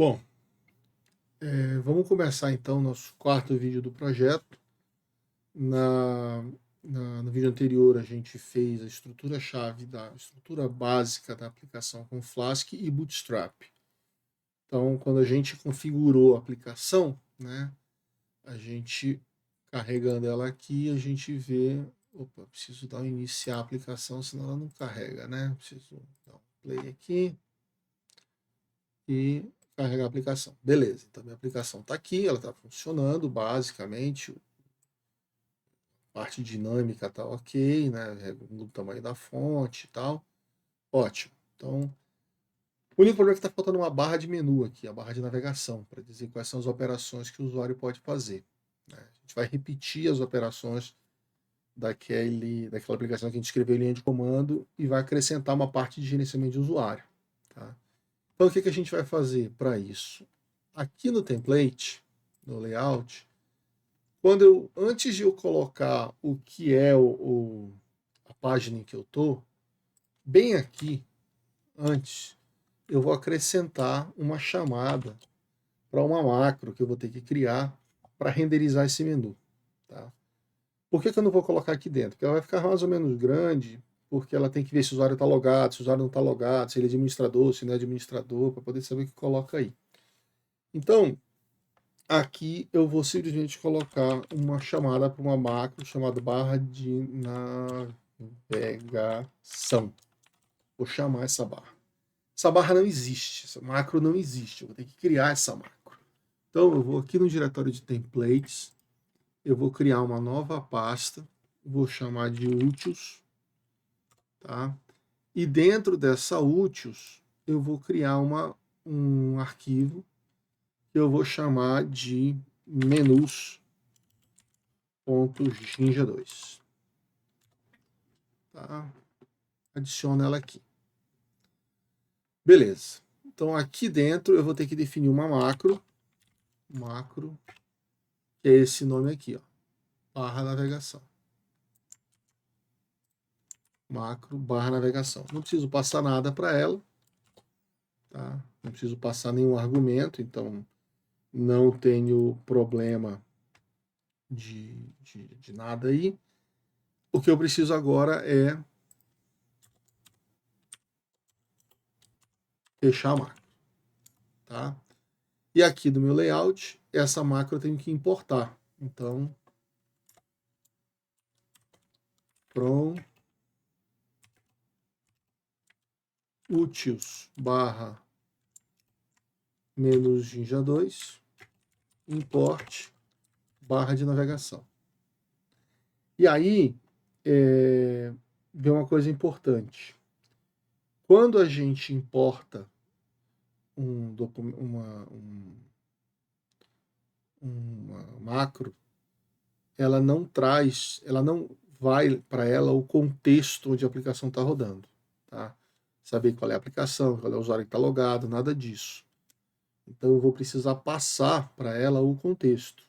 Bom, vamos começar então nosso quarto vídeo do projeto. No vídeo anterior a gente fez a estrutura-chave da estrutura básica da aplicação com Flask e Bootstrap. Então, quando a gente configurou a aplicação, né, a gente carregando ela aqui, a gente vê, opa, preciso dar um iniciar a aplicação, senão ela não carrega, né? Preciso dar um play aqui e carregar a aplicação. Beleza, então minha aplicação está aqui, ela está funcionando basicamente, parte dinâmica está ok, né? Regulo o tamanho da fonte e tal. Ótimo. Então, o único problema é que está faltando uma barra de menu aqui, a barra de navegação, para dizer quais são as operações que o usuário pode fazer, né? A gente vai repetir as operações daquela aplicação que a gente escreveu em linha de comando e vai acrescentar uma parte de gerenciamento de usuário. Tá? Então, o que a gente vai fazer para isso? Aqui no template, no layout, antes de eu colocar o que é a página em que eu estou, bem aqui, antes, eu vou acrescentar uma chamada para uma macro que eu vou ter que criar para renderizar esse menu. Tá? Por que eu não vou colocar aqui dentro? Porque ela vai ficar mais ou menos grande, porque ela tem que ver se o usuário está logado, se o usuário não está logado, se ele é administrador, se não é administrador, para poder saber o que coloca aí. Então, aqui eu vou simplesmente colocar uma chamada para uma macro chamada barra de navegação. Vou chamar essa barra. Essa barra não existe, essa macro não existe, eu vou ter que criar essa macro. Então eu vou aqui no diretório de templates, eu vou criar uma nova pasta, vou chamar de úteis, tá? E dentro dessa úteis eu vou criar um arquivo que eu vou chamar de menus.jinja2. Tá? Adiciono ela aqui. Beleza. Então aqui dentro eu vou ter que definir uma macro, que é esse nome aqui, ó, barra navegação. Macro barra navegação. Não preciso passar nada para ela, tá? Não preciso passar nenhum argumento, então não tenho problema de nada aí. O que eu preciso agora é fechar a macro, tá? E aqui do meu layout, essa macro eu tenho que importar. Então, from úteis barra menos jinja2 import barra de navegação. E aí, vem uma coisa importante. Quando a gente importa uma macro, ela não vai para ela o contexto onde a aplicação está rodando. Tá? Saber qual é a aplicação, qual é o usuário que está logado, nada disso. Então eu vou precisar passar para ela o contexto.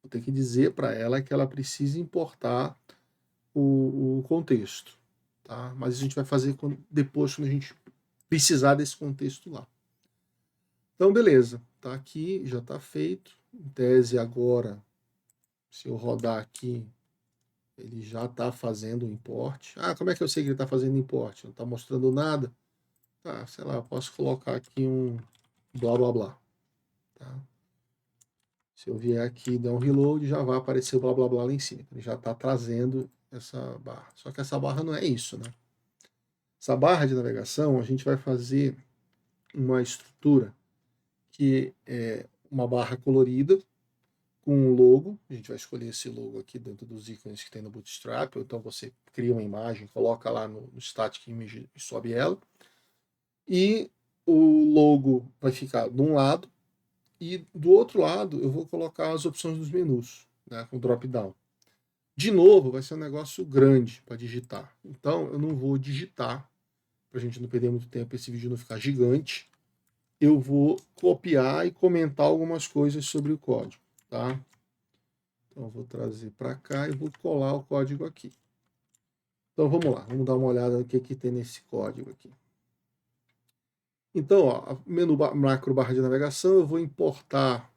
Vou ter que dizer para ela que ela precisa importar o contexto. Tá? Mas a gente vai fazer depois, quando a gente precisar desse contexto lá. Então, beleza. Tá aqui, já está feito. Em tese, agora, se eu rodar aqui, ele já está fazendo o import. Ah, como é que eu sei que ele está fazendo import? Não está mostrando nada? Tá, sei lá, eu posso colocar aqui um blá blá blá. Tá? Se eu vier aqui e der um reload, já vai aparecer o blá blá blá lá em cima. Ele já está trazendo essa barra. Só que essa barra não é isso, né? Essa barra de navegação, a gente vai fazer uma estrutura que é uma barra colorida com um logo. A gente vai escolher esse logo aqui dentro dos ícones que tem no Bootstrap. Ou então você cria uma imagem, coloca lá no Static Image e sobe ela. E o logo vai ficar de um lado. E do outro lado eu vou colocar as opções dos menus, né, com drop-down. De novo, vai ser um negócio grande para digitar. Então eu não vou digitar, para a gente não perder muito tempo, esse vídeo não ficar gigante. Eu vou copiar e comentar algumas coisas sobre o código. Tá? Então eu vou trazer para cá e vou colar o código aqui. Então vamos lá, vamos dar uma olhada no que tem nesse código aqui. Então, ó, menu macro barra de navegação, eu vou importar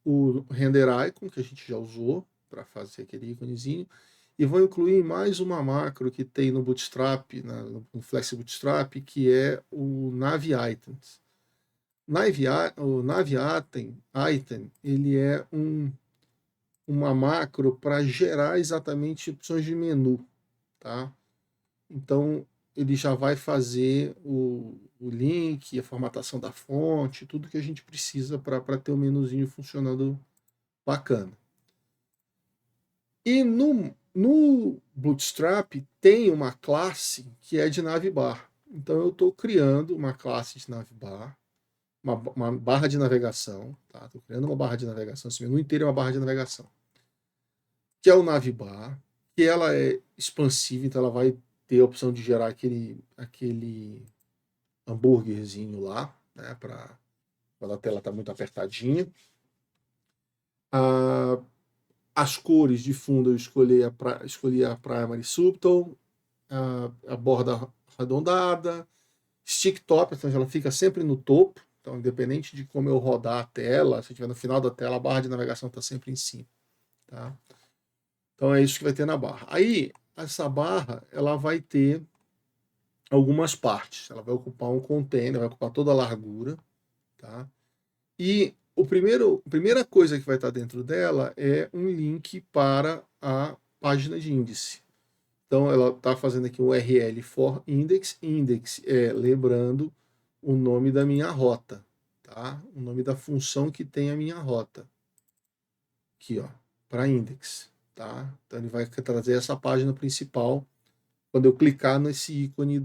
o render icon, que a gente já usou para fazer aquele íconezinho, e vou incluir mais uma macro que tem no Bootstrap, no Flex Bootstrap, que é o Nav Items. O Nav Item, ele é uma macro para gerar exatamente opções de menu, tá? Então, ele já vai fazer o link, a formatação da fonte, tudo que a gente precisa para ter o menuzinho funcionando bacana. E no Bootstrap tem uma classe que é de navbar. Então, eu estou criando uma classe de navbar, uma barra de navegação, tá? Estou criando uma barra de navegação, esse menu inteiro é uma barra de navegação, que é o navbar, que ela é expansiva, então ela vai ter a opção de gerar aquele hambúrguerzinho lá, né, para quando a tela está muito apertadinha. As cores de fundo eu escolhi a Primary Subtle, a borda arredondada, stick top, então ela fica sempre no topo, então independente de como eu rodar a tela, se estiver no final da tela, a barra de navegação está sempre em cima. Tá? Então é isso que vai ter na barra. Aí, essa barra, ela vai ter algumas partes. Ela vai ocupar um container, vai ocupar toda a largura, tá? E a primeira coisa que vai estar dentro dela é um link para a página de índice. Então ela está fazendo aqui um URL for index. Index é, lembrando, o nome da minha rota, tá? O nome da função que tem a minha rota. Aqui, ó, para index, tá? Então ele vai trazer essa página principal quando eu clicar nesse ícone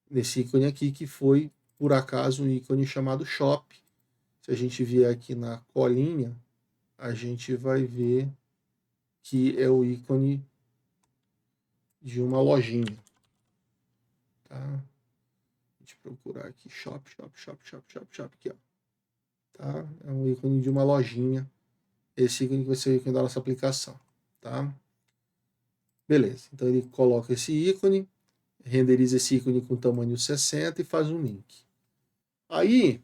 nesse ícone aqui, que foi por acaso um ícone chamado shop. Se a gente vier aqui na colinha, a gente vai ver que é o ícone de uma lojinha. Tá? A gente procurar aqui shop, aqui, ó. Tá? É um ícone de uma lojinha. Esse ícone que vai ser o ícone da nossa aplicação. Tá? Beleza. Então ele coloca esse ícone, renderiza esse ícone com tamanho 60 e faz um link. Aí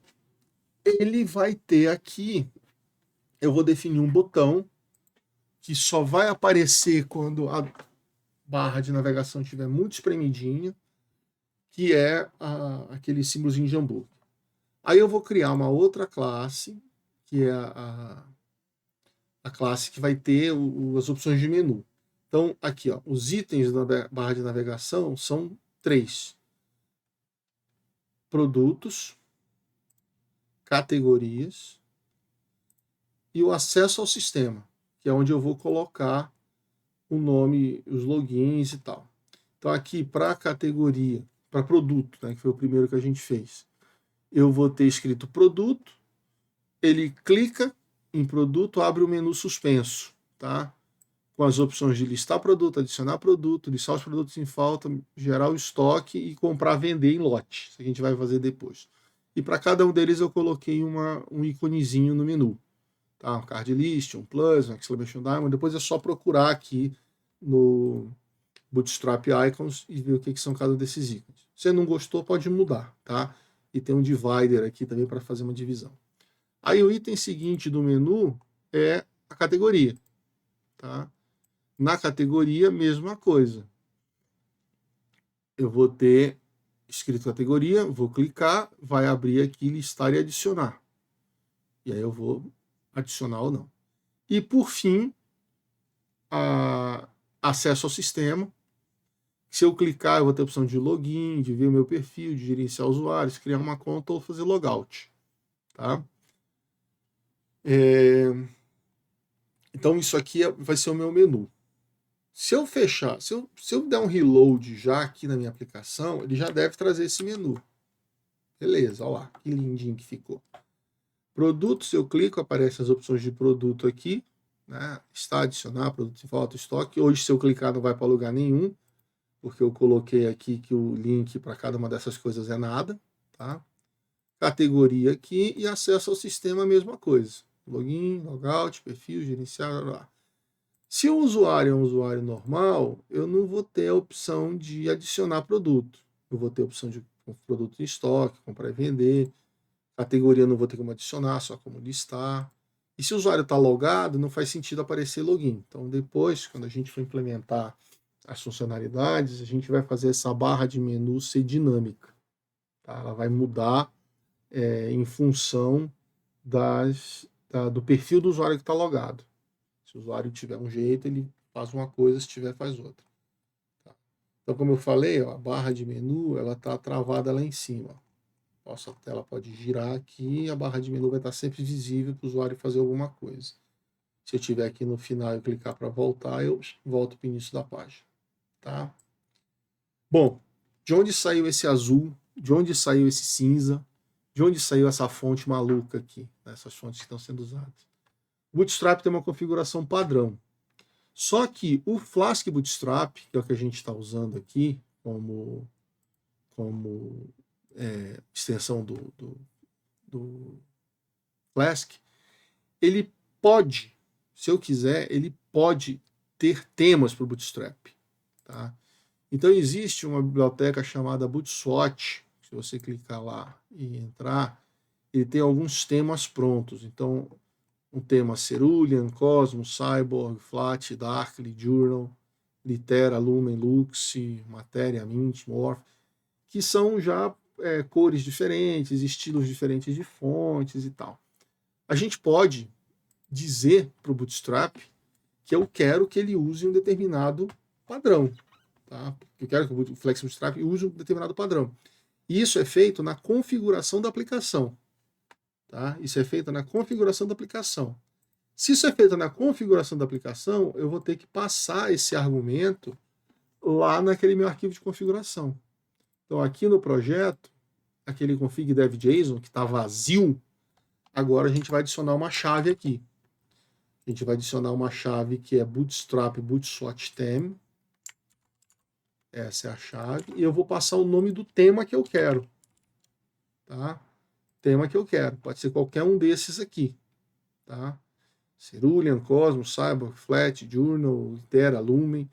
ele vai ter aqui, eu vou definir um botão que só vai aparecer quando a barra de navegação estiver muito espremidinha, que é aquele símbolozinho de hambúrguer. Aí eu vou criar uma outra classe, que é a classe que vai ter as opções de menu. Então, aqui, ó, os itens da barra de navegação são 3. Produtos, categorias e o acesso ao sistema, que é onde eu vou colocar o nome, os logins e tal. Então, aqui, para a categoria, para produto, né, que foi o primeiro que a gente fez, eu vou ter escrito produto, ele clica em produto, abre o menu suspenso, tá? Com as opções de listar produto, adicionar produto, listar os produtos em falta, gerar o estoque e comprar, vender em lote. Isso a gente vai fazer depois. E para cada um deles eu coloquei um iconezinho no menu. Tá? Um card list, um plus, um exclamation diamond. Depois é só procurar aqui no Bootstrap Icons e ver o que são cada um desses ícones. Se você não gostou, pode mudar, tá? E tem um divider aqui também para fazer uma divisão. Aí o item seguinte do menu é a categoria, tá? Na categoria, mesma coisa. Eu vou ter escrito categoria, vou clicar, vai abrir aqui listar e adicionar. E aí eu vou adicionar ou não. E por fim, acesso ao sistema. Se eu clicar, eu vou ter a opção de login, de ver o meu perfil, de gerenciar usuários, criar uma conta ou fazer logout. Tá? Então isso aqui vai ser o meu menu. Se eu fechar, se eu der um reload já aqui na minha aplicação, ele já deve trazer esse menu. Beleza, olha lá, que lindinho que ficou. Produtos, eu clico, aparecem as opções de produto aqui, né? Está adicionar, produto em falta, estoque. Hoje, se eu clicar, não vai para lugar nenhum, porque eu coloquei aqui que o link para cada uma dessas coisas é nada, tá? Categoria aqui e acesso ao sistema, a mesma coisa. Login, logout, perfil, gerenciar, lá. Se o usuário é um usuário normal, eu não vou ter a opção de adicionar produto. Eu vou ter a opção de com produto em estoque, comprar e vender. Categoria não vou ter como adicionar, só como listar. E se o usuário está logado, não faz sentido aparecer login. Então, depois, quando a gente for implementar as funcionalidades, a gente vai fazer essa barra de menu ser dinâmica. Tá? Ela vai mudar em função do perfil do usuário que está logado. Se o usuário tiver um jeito, ele faz uma coisa, se tiver, faz outra. Tá? Então, como eu falei, ó, a barra de menu ela está travada lá em cima. Nossa tela pode girar aqui e a barra de menu vai estar sempre visível para o usuário fazer alguma coisa. Se eu estiver aqui no final e clicar para voltar, eu volto para o início da página. Tá? Bom, de onde saiu esse azul? De onde saiu esse cinza? De onde saiu essa fonte maluca aqui? Essas fontes que estão sendo usadas. O Bootstrap tem uma configuração padrão. Só que o Flask Bootstrap, que é o que a gente está usando aqui como extensão do Flask, ele pode, se eu quiser, ele pode ter temas para o Bootstrap. Tá? Então existe uma biblioteca chamada Bootswatch. Se você clicar lá e entrar, ele tem alguns temas prontos. Então, um tema Cerulean, Cosmos, Cyborg, Flat, Darkly, Journal, Litera, Lumen, Lux, Matéria, Mint, Morph, que são já cores diferentes, estilos diferentes de fontes e tal. A gente pode dizer para o Bootstrap que eu quero que ele use um determinado padrão. Tá? Eu quero que o Flex Bootstrap use um determinado padrão. E isso é feito na configuração da aplicação. Tá? Isso é feito na configuração da aplicação. Se isso é feito na configuração da aplicação, eu vou ter que passar esse argumento lá naquele meu arquivo de configuração. Então, aqui no projeto, aquele config dev.json que está vazio, agora a gente vai adicionar uma chave aqui. A gente vai adicionar uma chave que é bootstrap bootswatch theme. Essa é a chave. E eu vou passar o nome do tema que eu quero. Tá? Tema que eu quero. Pode ser qualquer um desses aqui. Tá? Cerulean, Cosmos, Cyborg, Flat, Journal, Litera, Lumen.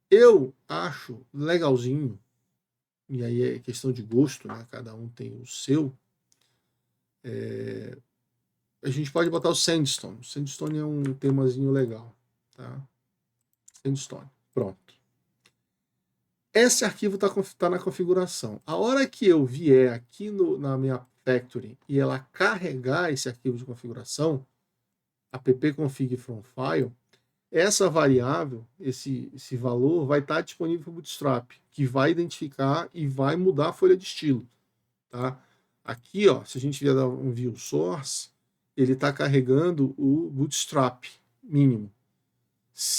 Eu acho legalzinho, e aí é questão de gosto, né? Cada um tem o seu. A gente pode botar o Sandstone. O Sandstone é um temazinho legal. Tá? Sandstone. Pronto. Esse arquivo está na configuração. A hora que eu vier aqui na minha Factory e ela carregar esse arquivo de configuração, appconfig from file, essa variável, esse valor, vai estar disponível para o Bootstrap, que vai identificar e vai mudar a folha de estilo. Tá? Aqui, ó, se a gente vier dar um view source, ele está carregando o Bootstrap mínimo.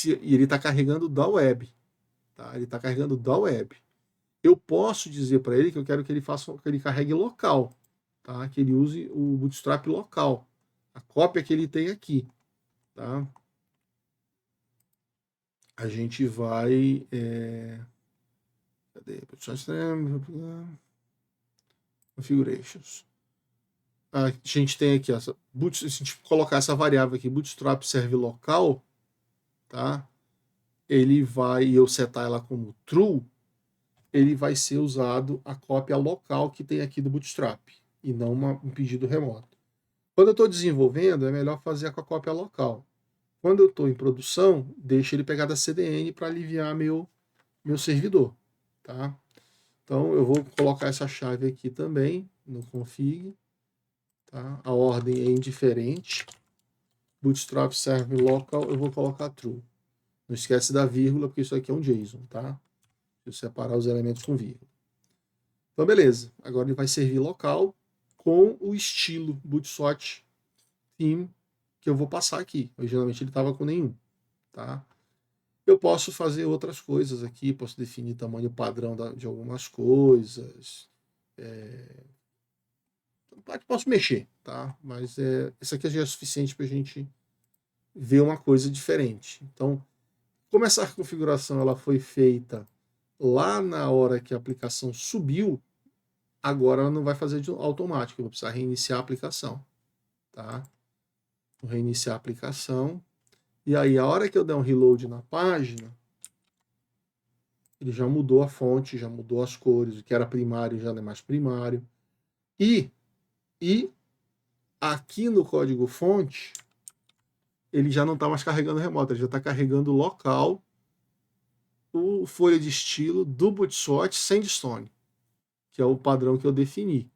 E ele está carregando da web. Tá? Ele está carregando da web. Eu posso dizer para ele que eu quero que ele carregue local. Tá? Que ele use o Bootstrap local. A cópia que ele tem aqui. Tá? A gente vai. Cadê? Configurations. A gente tem aqui, se a gente colocar essa variável aqui, bootstrap serve local, tá? Ele vai, eu setar ela como true, ele vai ser usado a cópia local que tem aqui do bootstrap, e não um pedido remoto. Quando eu estou desenvolvendo, é melhor fazer com a cópia local. Quando eu estou em produção, deixa ele pegar da CDN para aliviar meu servidor, tá? Então, eu vou colocar essa chave aqui também no config. Tá? A ordem é indiferente. Bootstrap serve local, eu vou colocar true. Não esquece da vírgula, porque isso aqui é um JSON, tá? Eu separar os elementos com vírgula. Então, beleza. Agora ele vai servir local com o estilo Bootstrap theme que eu vou passar aqui. Originalmente ele estava com nenhum, tá? Eu posso fazer outras coisas aqui, posso definir tamanho padrão de algumas coisas. Posso mexer, tá? Mas isso aqui já é suficiente para a gente ver uma coisa diferente. Então, como essa configuração ela foi feita lá na hora que a aplicação subiu, agora ela não vai fazer de automático. Eu vou precisar reiniciar a aplicação, tá? Vou reiniciar a aplicação. E aí, a hora que eu der um reload na página, Ele já mudou a fonte, já mudou as cores, o que era primário já não é mais primário. E aqui no código-fonte, ele já não está mais carregando remoto, ele já está carregando local o folha de estilo do Bootswatch Sandstone, que é o padrão que eu defini.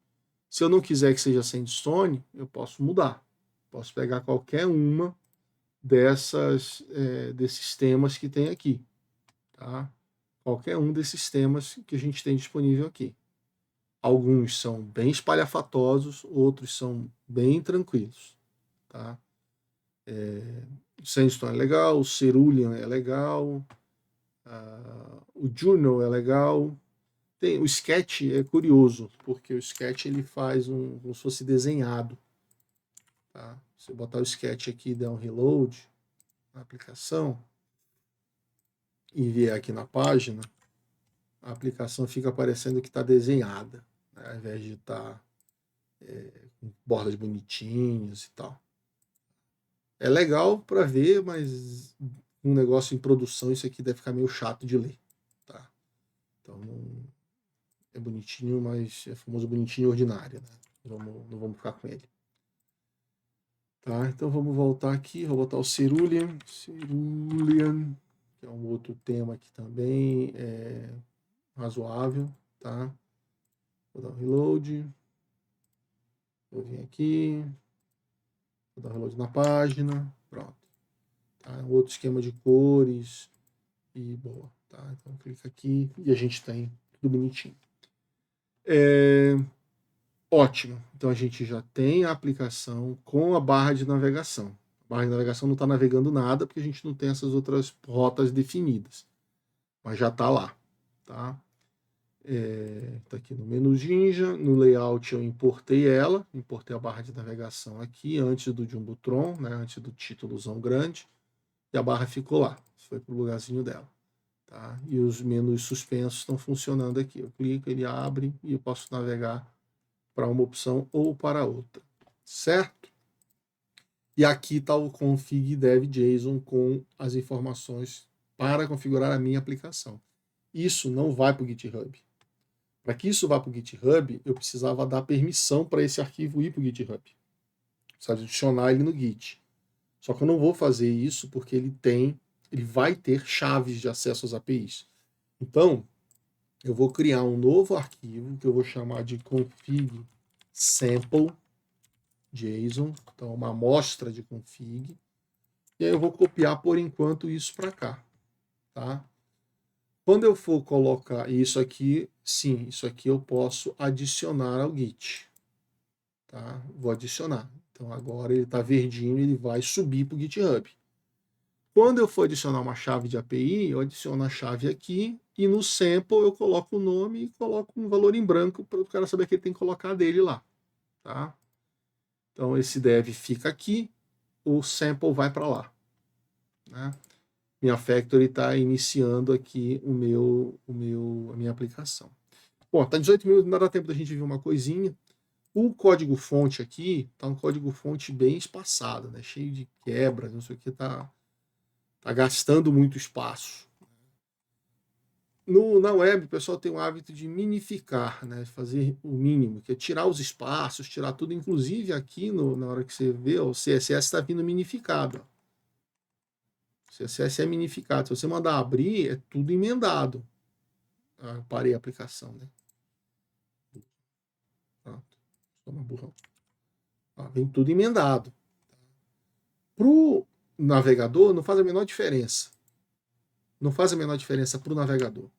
Se eu não quiser que seja Sandstone, eu posso mudar. Posso pegar qualquer uma desses temas que tem aqui. Tá? Qualquer um desses temas que a gente tem disponível aqui. Alguns são bem espalhafatosos, outros são bem tranquilos. Tá? O Sandstone é legal, o Cerulean é legal, o Journal é legal. O Sketch é curioso, porque o Sketch ele faz como se fosse desenhado. Tá? Se eu botar o Sketch aqui e der um reload na aplicação e vier aqui na página, a aplicação fica parecendo que está desenhada, né? Ao invés de estar com bordas bonitinhas e tal. É legal para ver, mas um negócio em produção, isso aqui deve ficar meio chato de ler. Tá? Então, é bonitinho, mas é famoso bonitinho ordinário. Né? Não vamos ficar com ele. Tá, então vamos voltar aqui, vou botar o Cerulean, que é um outro tema que também é razoável, tá? Vou dar um reload, vou vir aqui, vou dar um reload na página, pronto. Tá, um outro esquema de cores e boa, tá? Então clica aqui e a gente tem tudo bonitinho. Ótimo, então a gente já tem a aplicação com a barra de navegação. A barra de navegação não está navegando nada porque a gente não tem essas outras rotas definidas, mas já está lá. Tá? Tá aqui no menu Jinja, no layout eu importei a barra de navegação aqui antes do Jumbotron, né, antes do títulozão grande, e a barra ficou lá, foi para o lugarzinho dela. Tá? E os menus suspensos estão funcionando aqui. Eu clico, ele abre e eu posso navegar para uma opção ou para outra, certo? E aqui está o config dev JSON com as informações para configurar a minha aplicação. Isso não vai para o GitHub. Para que isso vá para o GitHub, eu precisava dar permissão para esse arquivo ir para o GitHub. Precisa adicionar ele no Git. Só que eu não vou fazer isso porque ele vai ter chaves de acesso às APIs. Então, eu vou criar um novo arquivo que eu vou chamar de config sample JSON, então uma amostra de config, e aí eu vou copiar por enquanto isso para cá, tá? Quando eu for colocar isso aqui, sim, isso aqui eu posso adicionar ao Git, tá? Vou adicionar. Então agora ele está verdinho, ele vai subir para o GitHub. Quando eu for adicionar uma chave de API, eu adiciono a chave aqui e no sample eu coloco o nome e coloco um valor em branco para o cara saber que ele tem que colocar dele lá, tá? Então esse dev fica aqui, o sample vai para lá, né? Minha factory está iniciando aqui a minha aplicação. Bom, tá 18 minutos, não dá tempo da gente ver uma coisinha. O código-fonte aqui tá um código-fonte bem espaçado, né? Cheio de quebras, não sei o que, tá gastando muito espaço. Na web, o pessoal tem o hábito de minificar, né? Fazer o mínimo, que é tirar os espaços, tirar tudo. Inclusive aqui, na hora que você vê, o CSS está vindo minificado. O CSS é minificado. Se você mandar abrir, é tudo emendado. Eu parei a aplicação, né? Pronto. Toma burrão. Vem tudo emendado. Para o navegador, não faz a menor diferença. Não faz a menor diferença para o navegador.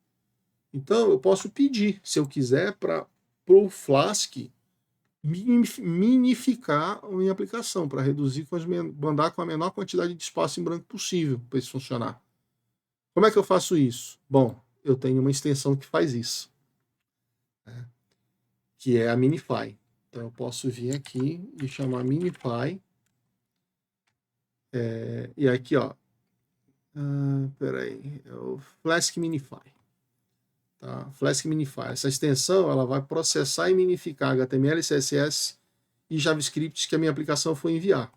Então, eu posso pedir, se eu quiser, para o Flask minificar a minha aplicação, para reduzir, mandar com a menor quantidade de espaço em branco possível para isso funcionar. Como é que eu faço isso? Bom, eu tenho uma extensão que faz isso, né? Que é a Minify. Então, eu posso vir aqui e chamar Minify. E aqui, ó. Peraí. É o Flask Minify. Tá? Flask Minify. Essa extensão ela vai processar e minificar HTML, CSS e JavaScript que a minha aplicação for enviar.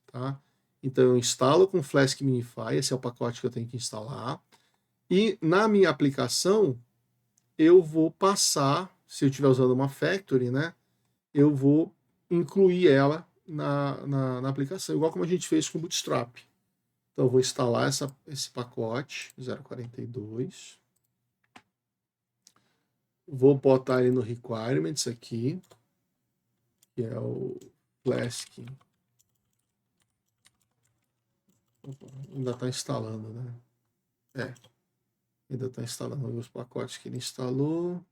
Tá? Então, eu instalo com Flask Minify. Esse é o pacote que eu tenho que instalar. E na minha aplicação, eu vou passar, se eu estiver usando uma factory, né, eu vou incluir ela na aplicação, igual como a gente fez com o Bootstrap. Então, eu vou instalar esse pacote 0.42. Vou botar ele no Requirements aqui, que é o Flask. Ainda está instalando, né? Ainda está instalando os pacotes que ele instalou.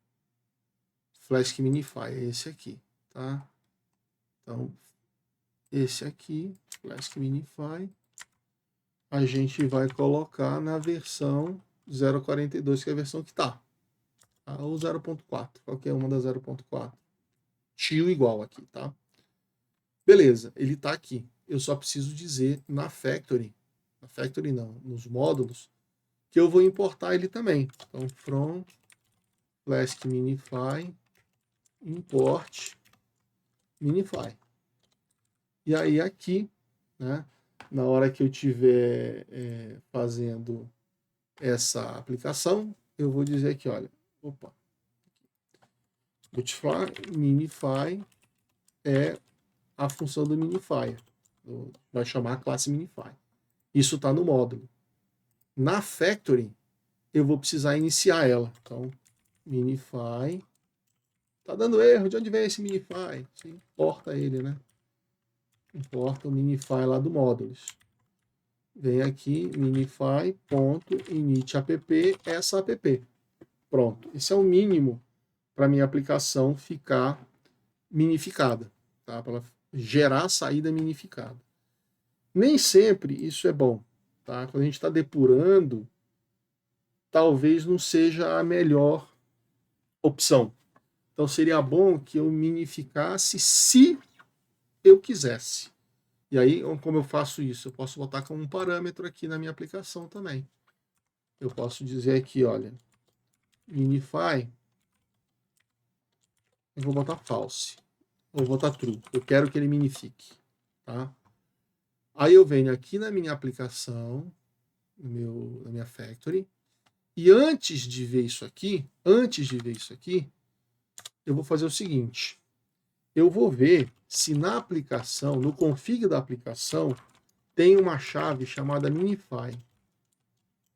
Flask Minify, é esse aqui, tá? Então, esse aqui, Flask Minify, a gente vai colocar na versão 0.42, que é a versão que está. Tá? Ou 0.4, qualquer uma da 0.4. Tio igual aqui, tá? Beleza, ele está aqui. Eu só preciso dizer na factory não, nos módulos, que eu vou importar ele também. Então, from Flask Minify import Minify. E aí aqui, né, na hora que eu estiver fazendo essa aplicação, eu vou dizer aqui, olha, Bootstrap Minify é a função do Minify. Vai chamar a classe Minify. Isso está no módulo. Na Factory, eu vou precisar iniciar ela. Então, Minify. Tá dando erro, de onde vem esse Minify? Você importa ele, né? Importa o Minify lá do módulos. Vem aqui, minify.init.app, essa app. Pronto. Esse é o mínimo para minha aplicação ficar minificada, tá? Para gerar a saída minificada. Nem sempre isso é bom, tá? Quando a gente está depurando, talvez não seja a melhor opção. Então seria bom que eu minificasse se eu quisesse. E aí, como eu faço isso? Eu posso botar como um parâmetro aqui na minha aplicação também. Eu posso dizer aqui, olha, minify, eu vou botar false, ou vou botar true. Eu quero que ele minifique, tá? Aí eu venho aqui na minha aplicação, na minha factory, e antes de ver isso aqui, eu vou fazer o seguinte. Eu vou ver se na aplicação, no config da aplicação, tem uma chave chamada minify.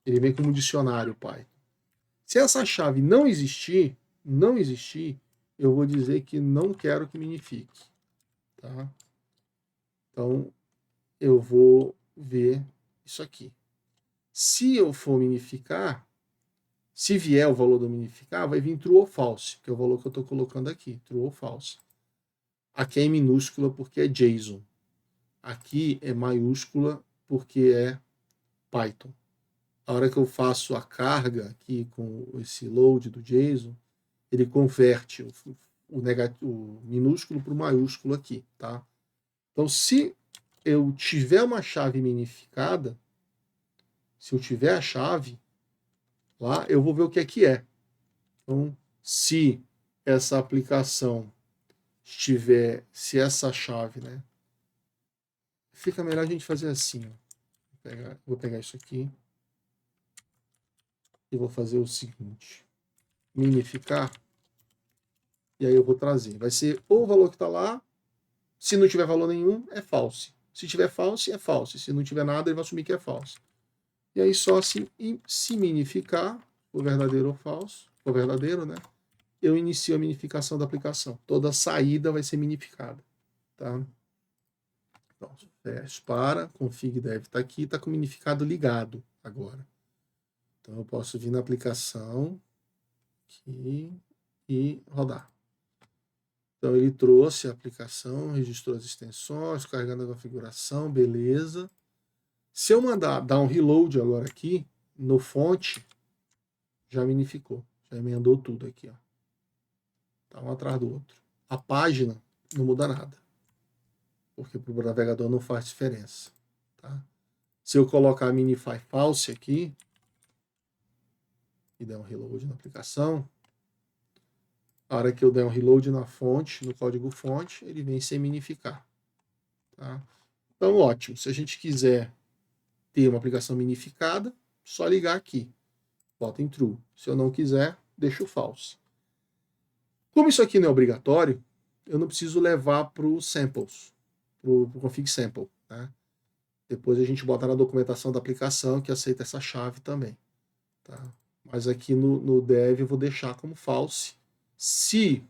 Ele vem como dicionário Python. Se essa chave não existir, eu vou dizer que não quero que minifique. Tá? Então, eu vou ver isso aqui. Se eu for minificar, se vier o valor do minificar, vai vir true ou false, que é o valor que eu estou colocando aqui, true ou false. Aqui é em minúscula porque é JSON. Aqui é maiúscula porque é Python. A hora que eu faço a carga aqui com esse load do JSON, ele converte o minúsculo para o maiúsculo aqui, tá? Então, se eu tiver uma chave minificada, se eu tiver a chave lá, eu vou ver o que é que é. Então, se essa aplicação estiver, se essa chave, né? Fica melhor a gente fazer assim, ó. Vou pegar isso aqui e vou fazer o seguinte: minificar, e aí eu vou trazer. Vai ser ou o valor que está lá, se não tiver valor nenhum, é false. Se tiver false, é false. Se não tiver nada, ele vai assumir que é false. E aí só se minificar, o verdadeiro ou falso, o verdadeiro, né? Eu inicio a minificação da aplicação. Toda saída vai ser minificada, tá? Então, fecho para, config deve estar aqui, está com o minificado ligado agora. Então eu posso vir na aplicação aqui e rodar. Então ele trouxe a aplicação, registrou as extensões, carregando a configuração, beleza. Se eu mandar dar um reload agora aqui, no fonte, já minificou, já emendou tudo aqui, ó. Tá um atrás do outro. A página não muda nada, porque para o navegador não faz diferença, tá? Se eu colocar a minify false aqui e der um reload na aplicação, a hora que eu der um reload na fonte, no código fonte, ele vem sem minificar, tá? Então, ótimo. Se a gente quiser ter uma aplicação minificada, só ligar aqui. bota em true. Se eu não quiser, deixo false. Como isso aqui não é obrigatório, eu não preciso levar para os samples, para o config sample. Né? Depois a gente bota na documentação da aplicação que aceita essa chave também. Tá? Mas aqui no dev eu vou deixar como false. Se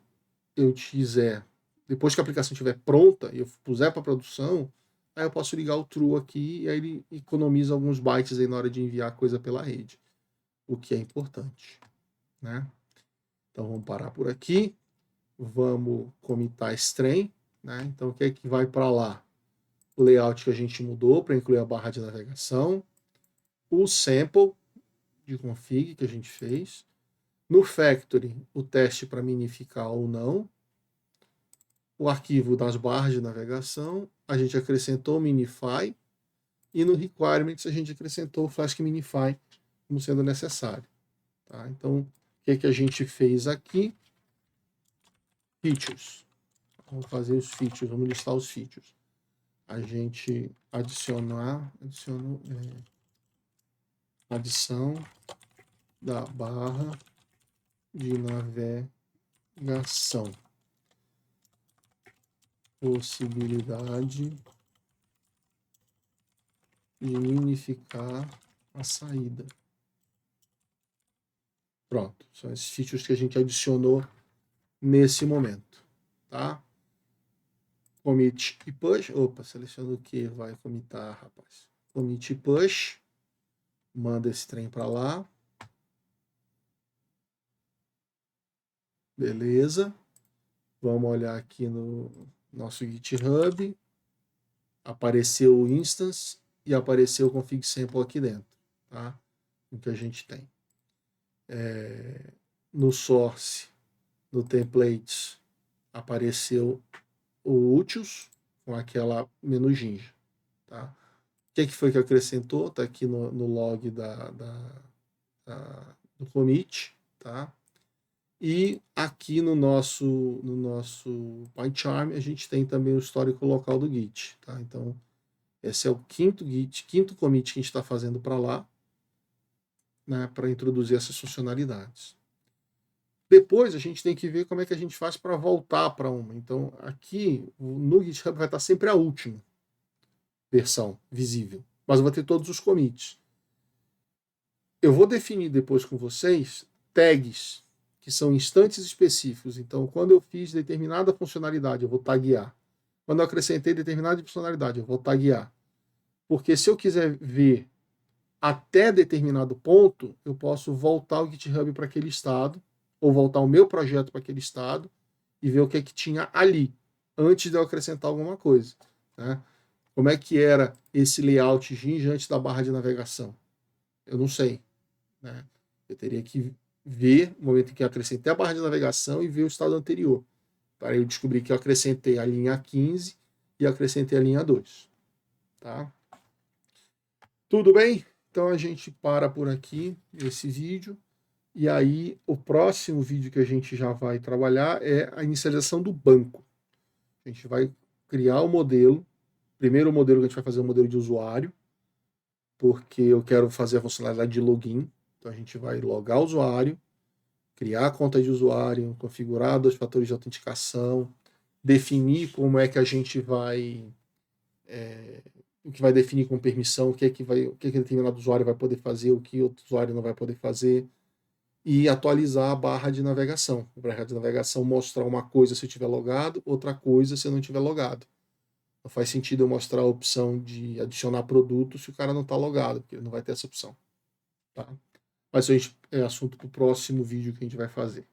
eu quiser, depois que a aplicação estiver pronta e eu puser para produção, aí eu posso ligar o true aqui e aí ele economiza alguns bytes aí na hora de enviar coisa pela rede, o que é importante. Né? Então vamos parar por aqui. Vamos comitar string. Né? Então o que é que vai para lá? O layout que a gente mudou para incluir a barra de navegação, o sample de config que a gente fez, no factory o teste para minificar ou não, o arquivo das barras de navegação, a gente acrescentou o minify, e no requirements a gente acrescentou o flask minify como sendo necessário. Tá? Então, o que a gente fez aqui? Features. Vamos fazer os features, vamos listar os features. A gente adição da barra de navegação. Possibilidade de minificar a saída. Pronto, são esses features que a gente adicionou nesse momento, tá? Commit e push. Opa, seleciona o que vai commitar, rapaz. Commit e push. Manda esse trem para lá. Beleza. Vamos olhar aqui no nosso GitHub. Apareceu o instance e apareceu o config sample aqui dentro, tá? O que a gente tem. No source, no templates, apareceu o utils com aquela menu Jinja, tá? O que foi que acrescentou? Está aqui no log do commit, tá? E aqui no nosso PyCharm a gente tem também o histórico local do Git, tá? Então esse é o quinto commit que a gente está fazendo para lá, né, para introduzir essas funcionalidades. Depois a gente tem que ver como é que a gente faz para voltar para uma. Então aqui no GitHub vai estar sempre a última versão visível, mas eu vou ter todos os commits. Eu vou definir depois com vocês tags, que são instantes específicos. Então, quando eu fiz determinada funcionalidade, eu vou taguear. Quando eu acrescentei determinada funcionalidade, eu vou taguear. Porque se eu quiser ver até determinado ponto, eu posso voltar o GitHub para aquele estado, ou voltar o meu projeto para aquele estado, e ver o que é que tinha ali, antes de eu acrescentar alguma coisa. Né? Como é que era esse layout Jinja antes da barra de navegação? Eu não sei. Né? Eu teria que ver o momento em que eu acrescentei a barra de navegação e ver o estado anterior. Para eu descobrir que eu acrescentei a linha 15 e acrescentei a linha 2. Tá? Tudo bem? Então a gente para por aqui esse vídeo. E aí o próximo vídeo que a gente já vai trabalhar é a inicialização do banco. A gente vai criar o modelo. Primeiro o modelo que a gente vai fazer é o modelo de usuário, porque eu quero fazer a funcionalidade de login. Então a gente vai logar o usuário, criar a conta de usuário, configurar 2 fatores de autenticação, definir como é que a gente vai o que vai definir com permissão, o que determinado usuário vai poder fazer, o que outro usuário não vai poder fazer, e atualizar a barra de navegação. A barra de navegação mostrar uma coisa se eu estiver logado, outra coisa se eu não estiver logado. Não faz sentido eu mostrar a opção de adicionar produto se o cara não está logado, porque ele não vai ter essa opção. Tá? Mas isso é assunto para o próximo vídeo que a gente vai fazer.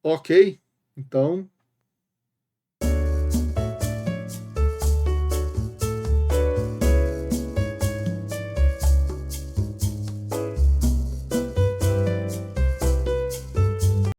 Ok? Então,